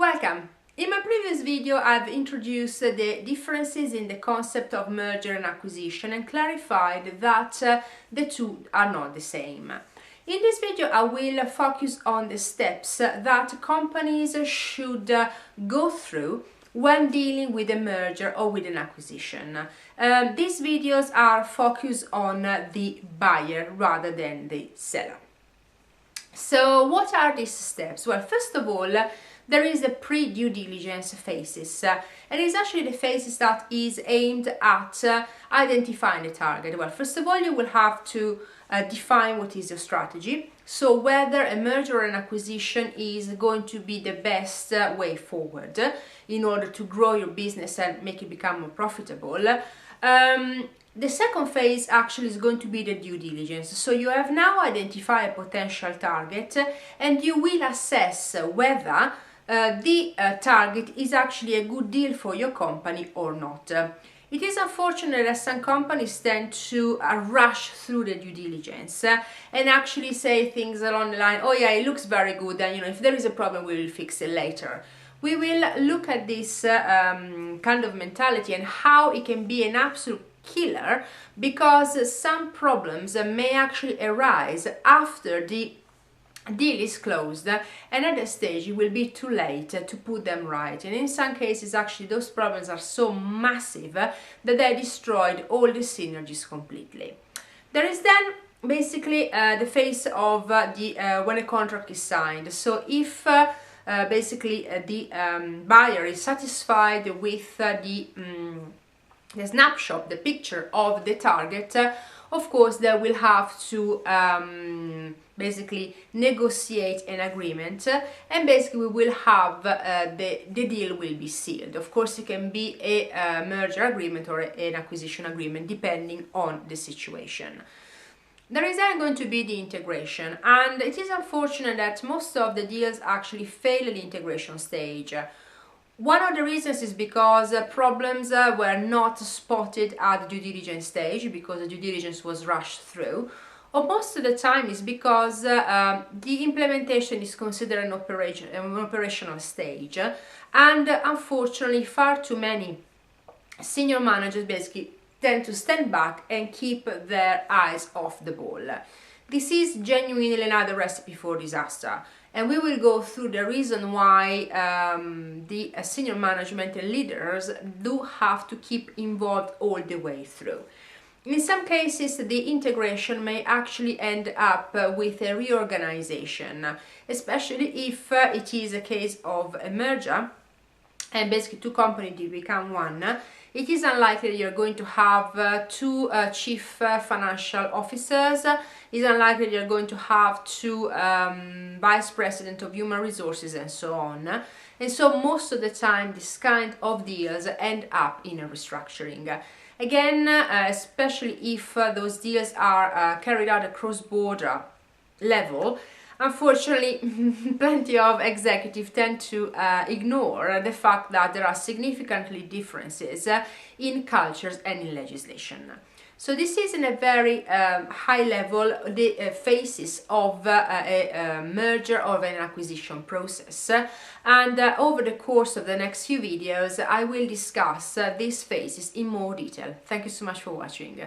Welcome! In my previous video I've introduced the differences in the concept of merger and acquisition and clarified that the two are not the same. In this video I will focus on the steps that companies should go through when dealing with a merger or with an acquisition. These videos are focused on the buyer rather than the seller. So what are these steps? Well, first of all, there is a pre-due diligence phases, and it's actually the phases that is aimed at identifying the target. Well, first of all, you will have to define what is your strategy, so whether a merger or an acquisition is going to be the best way forward in order to grow your business and make it become more profitable. The second phase actually is going to be the due diligence. So you have now identified a potential target and you will assess whether the target is actually a good deal for your company or not. It is unfortunate that some companies tend to rush through the due diligence and actually say things along the line, oh yeah, it looks very good, and if there is a problem we will fix it later. We will look at this kind of mentality and how it can be an absolute killer, because some problems may actually arise after the deal is closed, and at that stage it will be too late to put them right, and in some cases actually those problems are so massive that they destroyed all the synergies completely. There is then basically the phase of when a contract is signed. So if basically the buyer is satisfied with the snapshot, the picture of the target, of course they will have to basically negotiate an agreement, and basically we will have the deal will be sealed. Of course it can be a merger agreement or an acquisition agreement depending on the situation. There is then going to be the integration, and it is unfortunate that most of the deals actually fail at the integration stage. One of the reasons is because problems were not spotted at the due diligence stage because the due diligence was rushed through, or most of the time is because the implementation is considered an operational stage, and unfortunately far too many senior managers basically tend to stand back and keep their eyes off the ball. This is genuinely another recipe for disaster, and we will go through the reason why the senior management and leaders do have to keep involved all the way through. In some cases, the integration may actually end up with a reorganization, especially if it is a case of a merger and basically two companies become one. It is unlikely you're going to have two chief financial officers. It's unlikely you're going to have two vice president of human resources and so on. And so most of the time this kind of deals end up in a restructuring. Again, especially if those deals are carried out at cross-border level, unfortunately, plenty of executives tend to ignore the fact that there are significantly differences in cultures and in legislation. So this is in a very high level the phases of a merger or an acquisition process, and over the course of the next few videos I will discuss these phases in more detail. Thank you so much for watching.